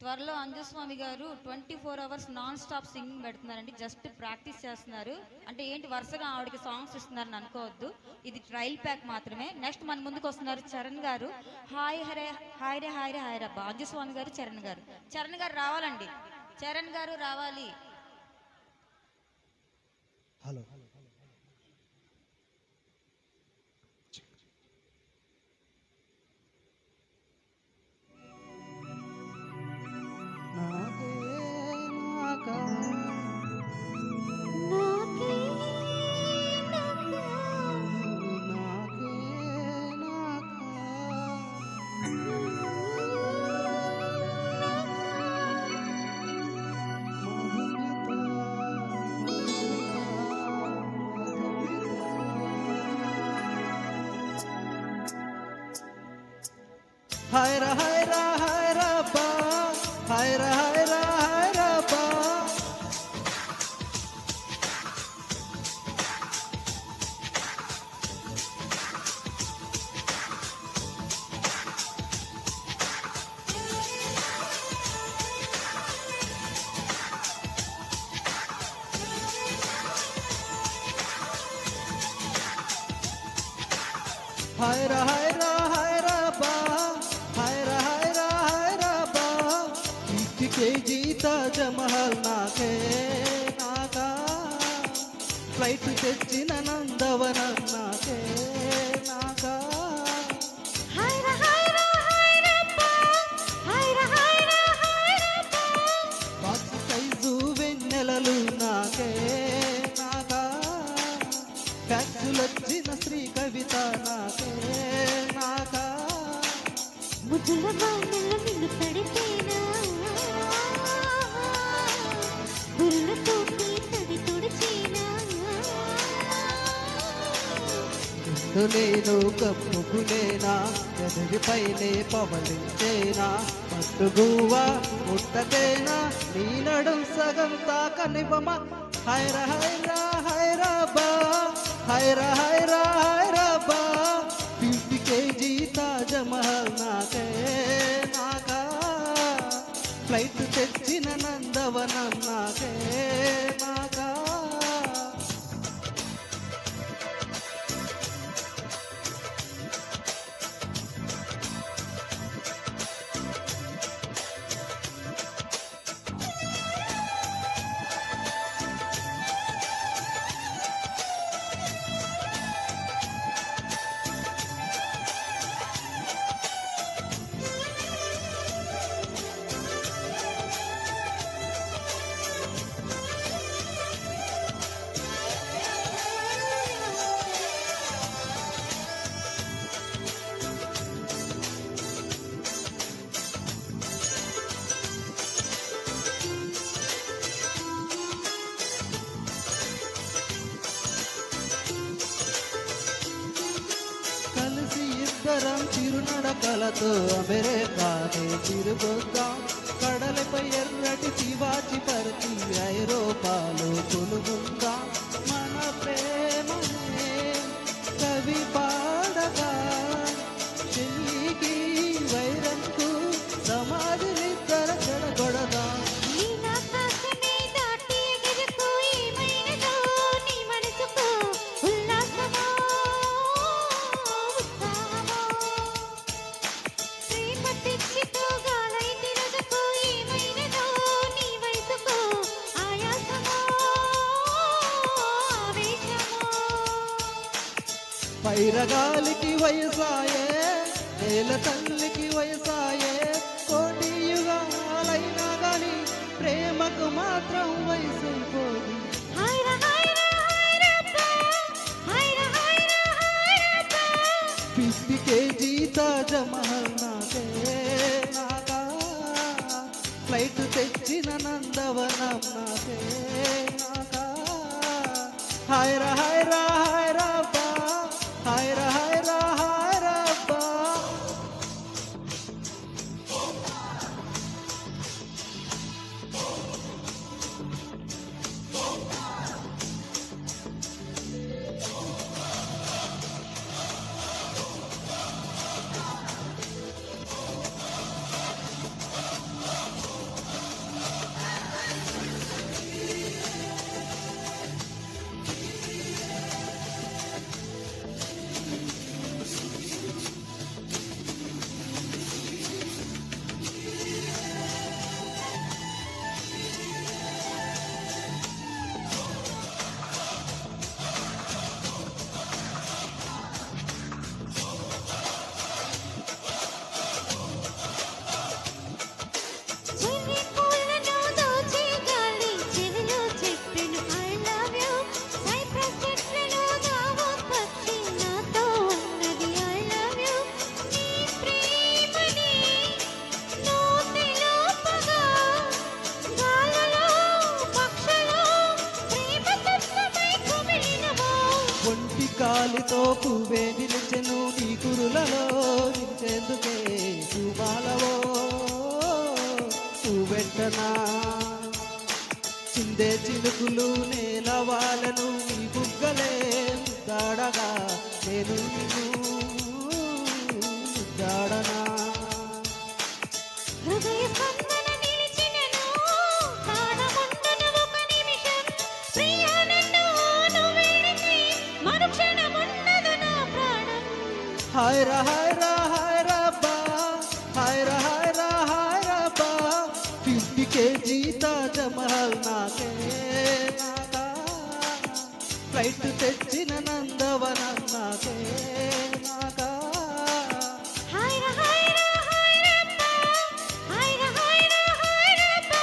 త్వరలో అంజస్వామి గారు 24 hours non stop singing పెడుతున్నారండి. జస్ట్ ప్రాక్టీస్ చేస్తున్నారు. అంటే ఏంటి వరుసగా ఆవిడకి సాంగ్స్ ఇస్తున్నారని అనుకోవద్దు. ఇది ట్రయల్ ప్యాక్ మాత్రమే. నెక్స్ట్ మన ముందుకు వస్తున్నారు చరణ్ గారు. హాయ్ హరే హాయ్ రే హాయ్ రే హాయ్ రబ్బా. అంజస్వామి గారు, చరణ్ గారు. చరణ్ గారు రావాలండి. చరణ్ గారు రావాలి. Hello Hayra hayra hayra ba, hayra hayra hayra ba. Hayra hayra hayra ba. Taj Mahal నాకే నాకా ఫ్లైట్ తెచ్చిన నందవనం నాకే నాకా బాక్స్ సైజు వెన్నెలలు నాకే నాకా ఫ్యాక్సులొచ్చిన శ్రీ కవిత నాకే నాకా ముద్దుల బాణల నిన్ను తడిపేనా నేను కప్పుకునేనా ఎదురిపైనే పవలించేనా పట్టుగువా ముట్టకేనా నీ నడుం సగం తాకనివ్వమా హైర హైర హైరా బా హైర హైర హైరా బా 50 kg తాజ్ మహల్ నాకే నాకా ఫ్లైట్ తెచ్చిన నందవనం నాకే నాకా ఇద్దరం చిరునడకలతో అమెరికానే తిరుగొద్దాం కడలపై ఎర్రటి శివాజీ పరిచి ఐరోపాలో కొలుగుందాం మన ప్రేమనే కవి పాడగా చెల్లికి వైరంకు సమాధినిద్దర చెడగొడదాం పైరగాలికి వయసాయే నేల తల్లికి వయసాయే కోటి యుగాలైనా గాని ప్రేమకు మాత్రం వయసైపోదు 50 kg తాజ్ మహల్ నాకే నాకా ఫ్లైట్ తెచ్చిన నందవనం నాకే నాకా హైర హైర హైరా బా హైర హైర హైరా బా వాడితో పువ్వే నిలిచెను నీ కురులలో నిలిచేందుకే పూమాలవో పువ్వెట్టనా చిందే చినుకులు నేలవాలను నీ బుగ్గలే ముద్దాడగా నేను నిన్ను ముద్దాడనా హృదయ స్పందన నిలిచినను కాడముండను ఒక నిమిషం ప్రియా నన్ను నువ్వేడితే మరుక్షణముండదు నా ప్రాణం హాయ్ రా హాయ్ రా హాయ్ రా బా హాయ్ రా హాయ్ రా హాయ్ రా బా 50 kg తాజ్‌మహల్ నాకే నాకా ఫ్లైట్ తెచ్చిన నందవనం నాకే నాకా హాయ్ రా హాయ్ రా హాయ్ రబ్బా హాయ్ రా హాయ్ రా హాయ్ రబ్బా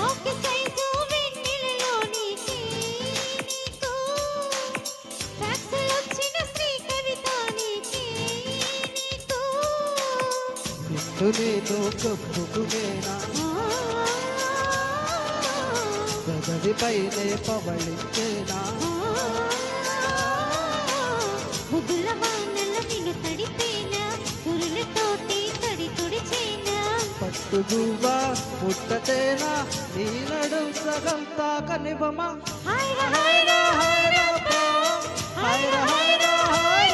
ఓకే సైజు వెన్నెలలో నీకే నీకు ఫ్యాక్స్‌లో వచ్చిన శ్రీ కవిత నీకే నీకు నిన్ను నేను కప్పుకునేనా గదరిపైనే పవళించేనా ముద్దుల వానల నిన్ను తడిపేనా సురులతోటి తడి తుడిచేనా పట్టుగువ్వా పుట్టతేనా నీ నడు సగం తాకనివ్వమా హాయ్ రా హాయ్ రా హాయ్ రా బా హాయ్ రా హాయ్ రా హాయ్